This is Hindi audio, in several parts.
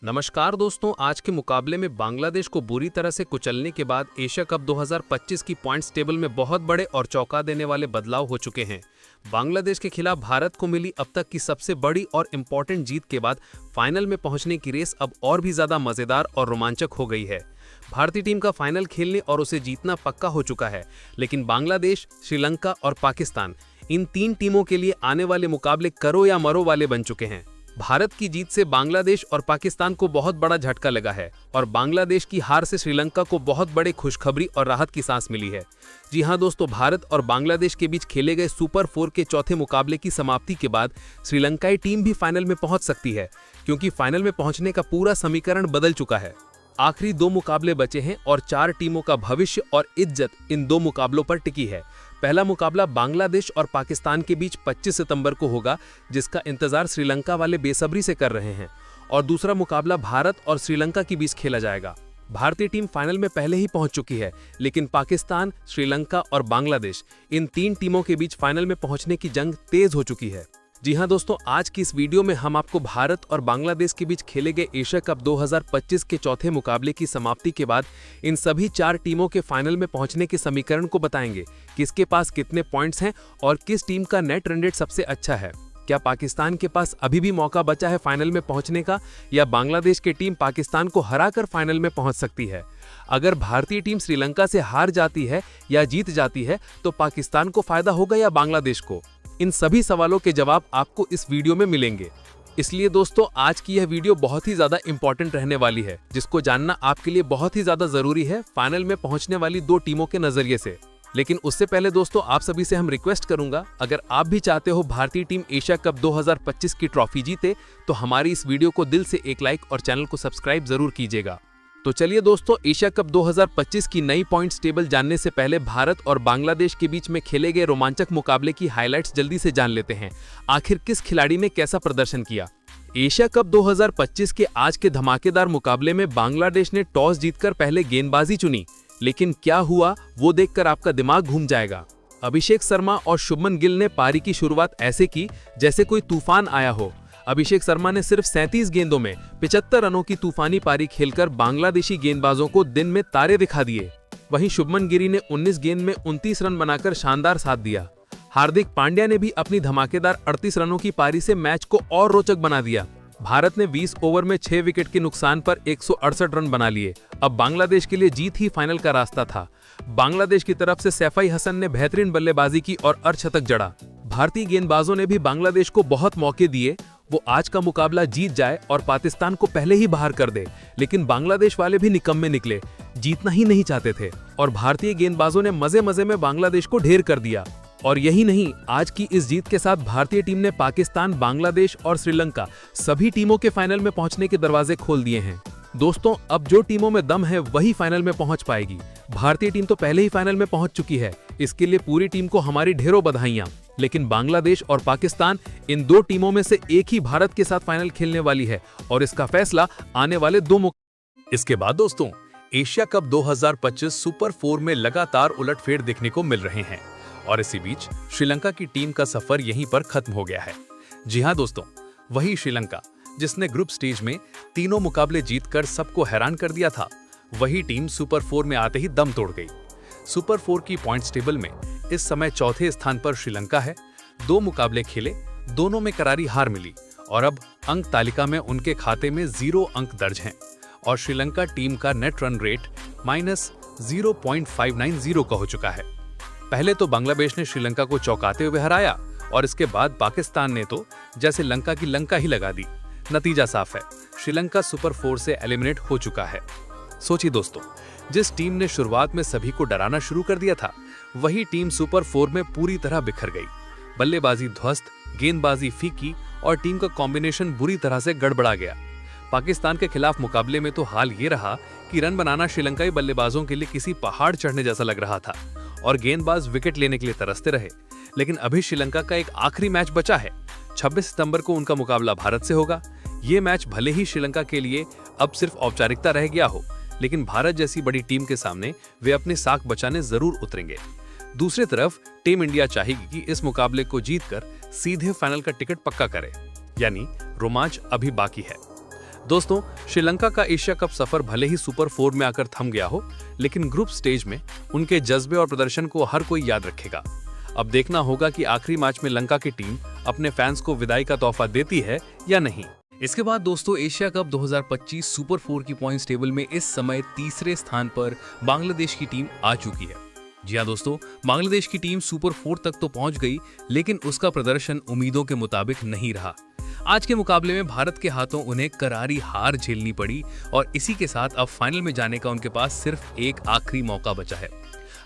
नमस्कार दोस्तों, आज के मुकाबले में बांग्लादेश को बुरी तरह से कुचलने के बाद एशिया कप 2025 की पॉइंट्स टेबल में बहुत बड़े और चौंका देने वाले बदलाव हो चुके हैं। बांग्लादेश के खिलाफ भारत को मिली अब तक की सबसे बड़ी और इम्पोर्टेंट जीत के बाद फाइनल में पहुंचने की रेस अब और भी ज्यादा मजेदार और रोमांचक हो गई है। भारतीय टीम का फाइनल खेलने और उसे जीतना पक्का हो चुका है, लेकिन बांग्लादेश, श्रीलंका और पाकिस्तान, इन तीन टीमों के लिए आने वाले मुकाबले करो या मरो वाले बन चुके हैं। भारत की जीत से बांग्लादेश और पाकिस्तान को बहुत बड़ा झटका लगा है और बांग्लादेश की हार से श्रीलंका को बहुत बड़े खुशखबरी और राहत की सांस मिली है। जी हां दोस्तों, भारत और बांग्लादेश के बीच खेले गए सुपर 4 के चौथे मुकाबले की समाप्ति के बाद श्रीलंकाई टीम भी फाइनल में पहुंच सकती है, क्योंकि फाइनल में पहुंचने का पूरा समीकरण बदल चुका है। आखिरी 2 मुकाबले बचे हैं और 4 टीमों का भविष्य और इज्जत इन 2 मुकाबलों पर टिकी है। पहला मुकाबला बांग्लादेश और पाकिस्तान के बीच 25 सितंबर को होगा, जिसका इंतजार श्रीलंका वाले बेसब्री से कर रहे हैं, और दूसरा मुकाबला भारत और श्रीलंका के बीच खेला जाएगा। भारतीय टीम फाइनल में पहले ही पहुंच चुकी है, लेकिन पाकिस्तान, श्रीलंका और बांग्लादेश, इन 3 टीमों के बीच फाइनल में पहुंचने की जंग तेज हो चुकी है। जी हां दोस्तों, आज की इस वीडियो में हम आपको भारत और बांग्लादेश के बीच खेले गए एशिया कप 2025 के चौथे मुकाबले की समाप्ति के बाद इन सभी 4 टीमों के फाइनल में पहुंचने के समीकरण को बताएंगे। किसके पास कितने पॉइंट्स हैं और किस टीम का नेट रन रेट सबसे अच्छा है। क्या पाकिस्तान के पास अभी भी मौका बचा है फाइनल में पहुंचने का, या बांग्लादेश की टीम पाकिस्तान को हराकर फाइनल में पहुंच सकती है। अगर भारतीय टीम श्रीलंका से हार जाती है या जीत जाती है तो पाकिस्तान को फायदा होगा या बांग्लादेश को। इन सभी सवालों के जवाब आपको इस वीडियो में मिलेंगे। इसलिए दोस्तों, आज की यह वीडियो बहुत ही ज्यादा इंपॉर्टेंट रहने वाली है, जिसको जानना आपके लिए बहुत ही ज्यादा जरूरी है फाइनल में पहुंचने वाली 2 टीमों के नजरिए से। लेकिन उससे पहले दोस्तों, आप सभी से हम रिक्वेस्ट करूंगा, अगर आप भी चाहते हो भारतीय टीम एशिया कप 2025 की ट्रॉफी जीते तो हमारी इस वीडियो को दिल से एक लाइक और चैनल को सब्सक्राइब जरूर कीजिएगा। तो चलिए दोस्तों, एशिया कप 2025 की नई पॉइंट्स टेबल जानने से पहले भारत और बांग्लादेश के बीच में खेले गए रोमांचक मुकाबले की हाइलाइट्स जल्दी से जान लेते हैं। आखिर किस खिलाड़ी ने कैसा प्रदर्शन किया। एशिया कप 2025 के आज के धमाकेदार मुकाबले में बांग्लादेश ने टॉस जीतकर पहले गेंदबाजी चुनी, लेकिन क्या हुआ वो देखकर आपका दिमाग घूम जाएगा। अभिषेक शर्मा और शुभमन गिल ने पारी की शुरुआत ऐसे की जैसे कोई तूफान आया हो। अभिषेक शर्मा ने सिर्फ 37 गेंदों में 75 रनों की तूफानी पारी खेलकर बांग्लादेशी गेंदबाजों को दिन में तारे दिखा दिए। वहीं शुभमन गिल ने 19 गेंद में 29 रन बनाकर शानदार साथ दिया। हार्दिक पांड्या ने भी अपनी धमाकेदार 38 रनों की पारी से मैच को और रोचक बना दिया। भारत ने 20 ओवर में 6 विकेट के नुकसान पर 168 रन बना लिए। अब बांग्लादेश के लिए जीत ही फाइनल का रास्ता था। बांग्लादेश की तरफ से सैफ अली हसन ने बेहतरीन बल्लेबाजी की और अर्धशतक जड़ा। भारतीय गेंदबाजों ने भी बांग्लादेश को बहुत मौके दिए वो आज का मुकाबला जीत जाए और पाकिस्तान को पहले ही बाहर कर दे, लेकिन बांग्लादेश वाले भी निकम्मे निकले, जीतना ही नहीं चाहते थे और भारतीय गेंदबाजों ने मजे मजे में बांग्लादेश को ढेर कर दिया। और यही नहीं, आज की इस जीत के साथ भारतीय टीम ने पाकिस्तान, बांग्लादेश और श्रीलंका सभी टीमों के फाइनल में पहुंचने के दरवाजे खोल दिए हैं। दोस्तों, अब जो टीमों में दम है वही फाइनल में पहुंच पाएगी। भारतीय टीम तो पहले ही फाइनल में पहुंच चुकी है, इसके लिए पूरी टीम को हमारी ढेरों बधाइयां। लेकिन बांग्लादेश और पाकिस्तान, इन 2 टीमों में से एक ही भारत के साथ फाइनल खेलने वाली है और इसका फैसला आने वाले 2 इसके बाद दोस्तों, एशिया कप 2025 सुपर 4 में लगातार उलटफेर देखने को मिल रहे हैं और इसी बीच श्रीलंका की टीम का सफर यहीं पर खत्म हो गया है। जी हां दोस्तों, वही श्रीलंका जिसने ग्रुप स्टेज में तीनों मुकाबले जीतकर सबको हैरान कर दिया था, वही टीम सुपर 4 में आते ही दम तोड़ गई। सुपर 4 की पॉइंट्स टेबल में इस समय चौथे स्थान पर श्रीलंका है। 2 मुकाबले खेले, दोनों में करारी हार मिली और अब अंक तालिका में उनके खाते में 0 अंक दर्ज हैं और श्रीलंका टीम का नेट रन रेट -0.590 का हो चुका है। पहले तो बांग्लादेश ने श्रीलंका को चौंकाते हुए हराया और इसके बाद पाकिस्तान ने तो जैसे लंका की लंका ही लगा दी। नतीजा साफ है, श्रीलंका सुपर 4 से एलिमिनेट हो चुका है। सोचिए दोस्तों, जिस टीम ने शुरुआत में सभी को डराना शुरू कर दिया था, वही टीम सुपर 4 में पूरी तरह बिखर गई। बल्लेबाजी ध्वस्त, गेंदबाजी फीकी और टीम का कॉम्बिनेशन बुरी तरह से गड़बड़ा गया। पाकिस्तान के खिलाफ मुकाबले में तो हाल ये रहा कि रन बनाना श्रीलंकाई बल्लेबाजों के लिए किसी पहाड़ चढ़ने जैसा लग रहा था और गेंदबाज विकेट लेने के लिए तरसते रहे। लेकिन अभी श्रीलंका का एक आखिरी मैच बचा है। 26 सितंबर को उनका मुकाबला भारत से होगा। ये मैच भले ही श्रीलंका के लिए अब सिर्फ औपचारिकता रह गया हो, लेकिन भारत जैसी बड़ी टीम के सामने वे अपनी साख बचाने जरूर उतरेंगे। दूसरी तरफ टीम इंडिया चाहेगी कि इस मुकाबले को जीतकर सीधे फाइनल का टिकट पक्का करे, यानी रोमांच अभी बाकी है। दोस्तों, श्रीलंका का एशिया कप सफर भले ही सुपर 4 में आकर थम गया हो, लेकिन ग्रुप स्टेज में उनके जज्बे और प्रदर्शन को हर कोई याद रखेगा। अब देखना होगा कि आखिरी मैच में लंका की टीम अपने फैंस को विदाई का तोहफा देती है या नहीं। इसके बाद दोस्तों, एशिया कप 2025 सुपर 4 की पॉइंट्स टेबल में इस समय तीसरे स्थान पर बांग्लादेश की टीम आ चुकी है। जी हाँ दोस्तों, बांग्लादेश की टीम सुपर 4 तक तो पहुंच गई, लेकिन उसका प्रदर्शन उम्मीदों के मुताबिक नहीं रहा। आज के मुकाबले में भारत के हाथों उन्हें करारी हार झेलनी पड़ी और इसी के साथ अब फाइनल में जाने का उनके पास सिर्फ एक आखिरी मौका बचा है।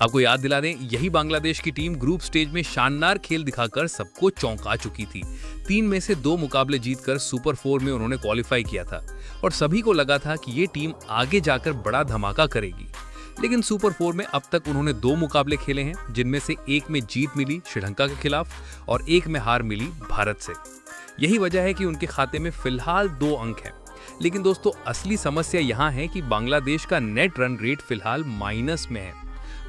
आपको याद दिला दें, यही बांग्लादेश की टीम ग्रुप स्टेज में शानदार खेल दिखाकर सबको चौंका चुकी थी। 3 में से 2 मुकाबले जीतकर सुपर 4 में उन्होंने क्वालिफाई किया था और सभी को लगा था कि ये टीम आगे जाकर बड़ा धमाका करेगी। लेकिन सुपर 4 में अब तक उन्होंने 2 मुकाबले खेले हैं, जिनमें से एक में जीत मिली श्रीलंका के खिलाफ और एक में हार मिली भारत से। यही वजह है कि उनके खाते में फिलहाल 2 अंक हैं। लेकिन दोस्तों, असली समस्या यहाँ है कि बांग्लादेश का नेट रन रेट फिलहाल माइनस में है।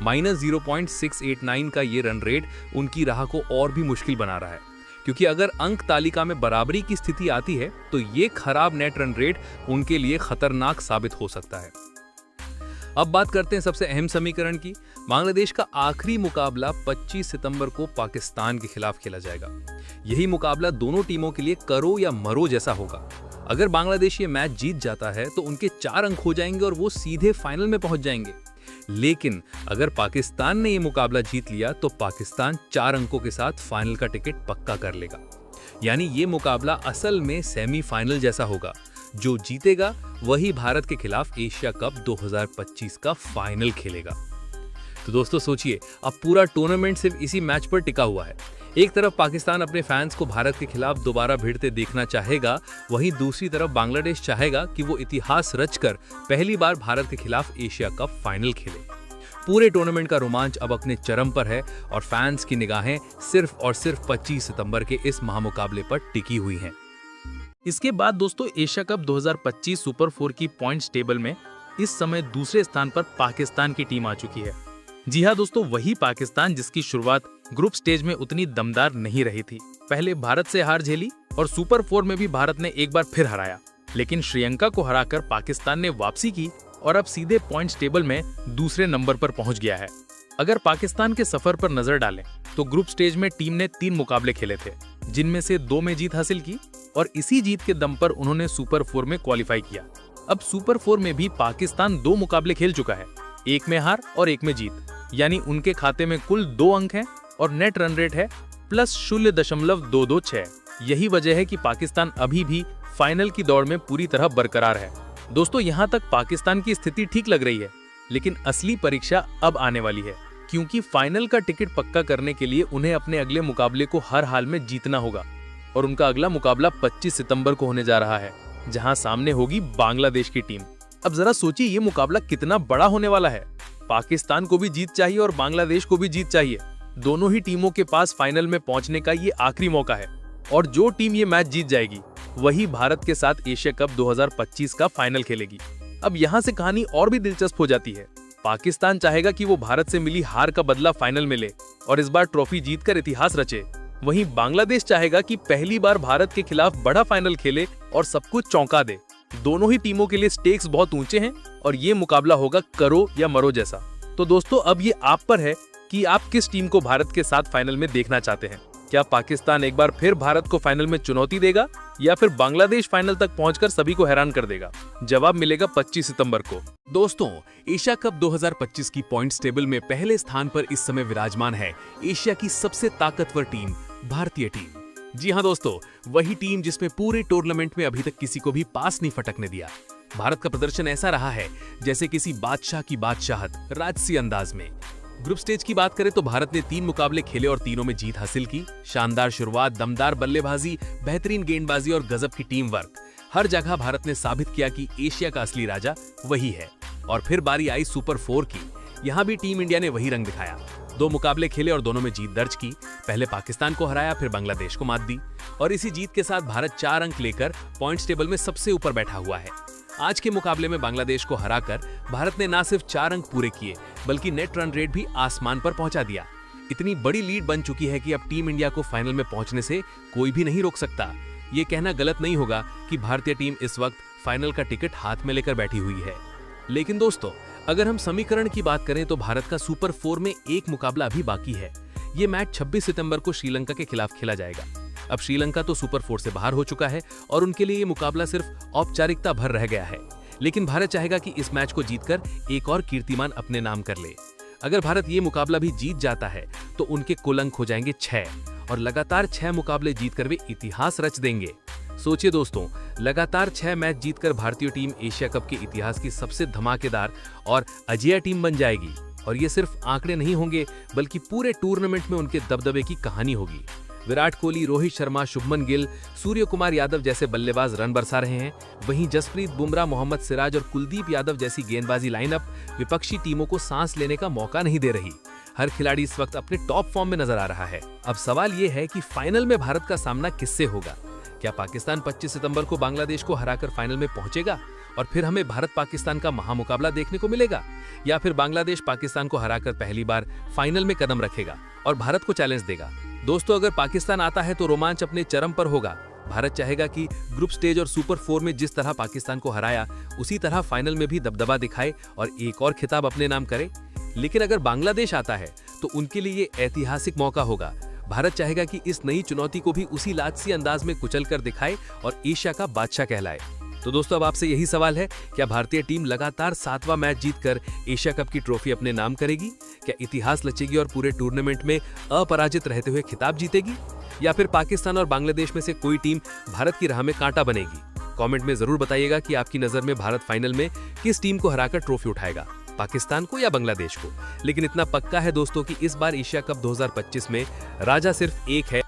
-0.689 का ये रन रेट उनकी राह को और भी मुश्किल बना रहा है, क्योंकि अगर अंक तालिका में बराबरी की स्थिति आती है तो ये खराब नेट रन रेट उनके लिए खतरनाक साबित हो सकता है। अब बात करते हैं सबसे अहम समीकरण की। बांग्लादेश का आखिरी मुकाबला 25 सितंबर को पाकिस्तान के खिलाफ खेला जाएगा। यही मुकाबला दोनों टीमों के लिए करो या मरो जैसा होगा। अगर बांग्लादेश ये मैच जीत जाता है तो उनके 4 अंक हो जाएंगे और वो सीधे फाइनल में पहुंच जाएंगे। लेकिन अगर पाकिस्तान ने ये मुकाबला जीत लिया तो पाकिस्तान 4 अंकों के साथ फाइनल का टिकट पक्का कर लेगा। यानी ये मुकाबला असल में सेमीफाइनल जैसा होगा। जो जीतेगा वही भारत के खिलाफ एशिया कप 2025 का फाइनल खेलेगा। तो दोस्तों सोचिए, अब पूरा टूर्नामेंट सिर्फ इसी मैच पर टिका हुआ है। एक तरफ पाकिस्तान अपने फैंस को भारत के खिलाफ दोबारा भिड़ते देखना चाहेगा, वहीं दूसरी तरफ बांग्लादेश चाहेगा कि वो इतिहास रचकर पहली बार भारत के खिलाफ एशिया कप फाइनल खेले। पूरे टूर्नामेंट का रोमांच अब अपने चरम पर है और फैंस की निगाहें सिर्फ और सिर्फ 25 सितंबर के इस महामुकाबले पर टिकी हुई हैं। इसके बाद दोस्तों, एशिया कप 2025 सुपर 4 की पॉइंट्स टेबल में इस समय दूसरे स्थान पर पाकिस्तान की टीम आ चुकी है। जी हाँ दोस्तों, वही पाकिस्तान जिसकी शुरुआत ग्रुप स्टेज में उतनी दमदार नहीं रही थी। पहले भारत से हार झेली और सुपर 4 में भी भारत ने एक बार फिर हराया, लेकिन श्रीलंका को हराकर पाकिस्तान ने वापसी की और अब सीधे पॉइंट्स टेबल में दूसरे नंबर पर पहुंच गया है। अगर पाकिस्तान के सफर पर नजर डालें तो ग्रुप स्टेज में टीम ने 3 मुकाबले खेले थे, जिनमें से 2 में जीत हासिल की और इसी जीत के दम पर उन्होंने सुपर 4 में क्वालिफाई किया। अब सुपर 4 में भी पाकिस्तान 2 मुकाबले खेल चुका है, एक में हार और एक में जीत, यानी उनके खाते में कुल 2 अंक हैं और नेट रन रेट है +0.226। यही वजह है कि पाकिस्तान अभी भी फाइनल की दौड़ में पूरी तरह बरकरार है। दोस्तों, यहाँ तक पाकिस्तान की स्थिति ठीक लग रही है, लेकिन असली परीक्षा अब आने वाली है, क्योंकि फाइनल का टिकट पक्का करने के लिए उन्हें अपने अगले मुकाबले को हर हाल में जीतना होगा और उनका अगला मुकाबला 25 सितंबर को होने जा रहा है, जहां सामने होगी बांग्लादेश की टीम। अब जरा सोचिए, ये मुकाबला कितना बड़ा होने वाला है। पाकिस्तान को भी जीत चाहिए और बांग्लादेश को भी जीत चाहिए। दोनों ही टीमों के पास फाइनल में पहुंचने का ये आखिरी मौका है और जो टीम ये मैच जीत जाएगी वही भारत के साथ एशिया कप 2025 का फाइनल खेलेगी। अब यहाँ से कहानी और भी दिलचस्प हो जाती है। पाकिस्तान चाहेगा कि वो भारत से मिली हार का बदला फाइनल में ले और इस बार ट्रॉफी जीतकर इतिहास रचे। वहीं बांग्लादेश चाहेगा कि पहली बार भारत के खिलाफ बड़ा फाइनल खेले और सब कुछ चौंका दे। दोनों ही टीमों के लिए स्टेक्स बहुत ऊंचे हैं और ये मुकाबला होगा करो या मरो जैसा। तो दोस्तों, अब ये आप पर है कि आप किस टीम को भारत के साथ फाइनल में देखना चाहते हैं। क्या पाकिस्तान एक बार फिर भारत को फाइनल में चुनौती देगा या फिर बांग्लादेश फाइनल तक पहुंचकर सभी को हैरान कर देगा? जवाब मिलेगा 25 सितंबर को। दोस्तों, एशिया कप 2025 की पॉइंट्स टेबल में पहले स्थान पर इस समय विराजमान है एशिया की सबसे ताकतवर टीम, भारतीय टीम। जी हाँ दोस्तों, वही टीम जिसमें पूरे टूर्नामेंट में अभी तक किसी को भी पास नहीं फटकने दिया। भारत का प्रदर्शन ऐसा रहा है जैसे किसी बादशाह की बादशाहत, राजसी अंदाज में। ग्रुप स्टेज की बात करें तो भारत ने 3 मुकाबले खेले और तीनों में जीत हासिल की। शानदार शुरुआत, दमदार बल्लेबाजी, बेहतरीन गेंदबाजी और गजब की टीम वर्क, हर जगह भारत ने साबित किया कि एशिया का असली राजा वही है। और फिर बारी आई सुपर 4 की। यहाँ भी टीम इंडिया ने वही रंग दिखाया। 2 मुकाबले खेले और दोनों में जीत दर्ज की। पहले पाकिस्तान को हराया, फिर बांग्लादेश को मात दी और इसी जीत के साथ भारत 4 अंक लेकर पॉइंट्स टेबल में सबसे ऊपर बैठा हुआ है। आज के मुकाबले में बांग्लादेश को हराकर भारत ने न सिर्फ 4 अंक पूरे किए बल्कि नेट रन रेट भी आसमान पर पहुंचा दिया। इतनी बड़ी लीड बन चुकी है कि अब टीम इंडिया को फाइनल में पहुंचने से कोई भी नहीं रोक सकता। ये कहना गलत नहीं होगा कि भारतीय टीम इस वक्त फाइनल का टिकट हाथ में लेकर बैठी हुई है। लेकिन दोस्तों, अगर हम समीकरण की बात करें तो भारत का सुपर 4 में एक मुकाबला अभी बाकी है। ये मैच 26 सितंबर को श्रीलंका के खिलाफ खेला जाएगा। अब श्रीलंका तो सुपर 4 से बाहर हो चुका है और उनके लिए ये मुकाबला सिर्फ औपचारिकता भर रह गया है। लेकिन भारत चाहेगा कि इस मैच को जीतकर एक और कीर्तिमान अपने नाम कर ले। अगर भारत ये मुकाबला भी जीत जाता है तो उनके कुल अंक हो जाएंगे 6 और लगातार 6 मुकाबले जीतकर वे इतिहास रच देंगे। सोचिए दोस्तों, लगातार 6 मैच जीतकर भारतीय टीम एशिया कप के इतिहास की सबसे धमाकेदार और अजेय टीम बन जाएगी। और ये सिर्फ आंकड़े नहीं होंगे बल्कि पूरे टूर्नामेंट में उनके दबदबे की कहानी होगी। विराट कोहली, रोहित शर्मा, शुभमन गिल, सूर्य कुमार यादव जैसे बल्लेबाज रन बरसा रहे हैं। वहीं जसप्रीत बुमराह, मोहम्मद सिराज और कुलदीप यादव जैसी गेंदबाजी लाइनअप विपक्षी टीमों को सांस लेने का मौका नहीं दे रही। हर खिलाड़ी इस वक्त अपने टॉप फॉर्म में नजर आ रहा है। अब सवाल ये है कि फाइनल में भारत का सामना किससे होगा? क्या पाकिस्तान 25 सितंबर को बांग्लादेश को हराकर फाइनल में पहुंचेगा और फिर हमें भारत पाकिस्तान का महामुकाबला देखने को मिलेगा, या फिर बांग्लादेश पाकिस्तान को हराकर पहली बार फाइनल में कदम रखेगा और भारत को चैलेंज देगा? दोस्तों, अगर पाकिस्तान आता है तो रोमांच अपने चरम पर होगा। भारत चाहेगा कि ग्रुप स्टेज और सुपर 4 में जिस तरह पाकिस्तान को हराया उसी तरह फाइनल में भी दबदबा दिखाए और एक और खिताब अपने नाम करे। लेकिन अगर बांग्लादेश आता है तो उनके लिए ये ऐतिहासिक मौका होगा। भारत चाहेगा कि इस नई चुनौती को भी उसी लाजसी अंदाज में कुचल कर दिखाए और एशिया का बादशाह कहलाए। तो दोस्तों, अब आपसे यही सवाल है, क्या भारतीय टीम लगातार 7वां मैच जीतकर एशिया कप की ट्रॉफी अपने नाम करेगी? क्या इतिहास रचेगी और पूरे टूर्नामेंट में अपराजित रहते हुए खिताब जीतेगी? या फिर पाकिस्तान और बांग्लादेश में से कोई टीम भारत की राह में कांटा बनेगी? कमेंट में जरूर बताइएगा कि आपकी नजर में भारत फाइनल में किस टीम को हराकर ट्रॉफी उठाएगा, पाकिस्तान को या बांग्लादेश को। लेकिन इतना पक्का है दोस्तों कि इस बार एशिया कप 2025 में राजा सिर्फ एक है।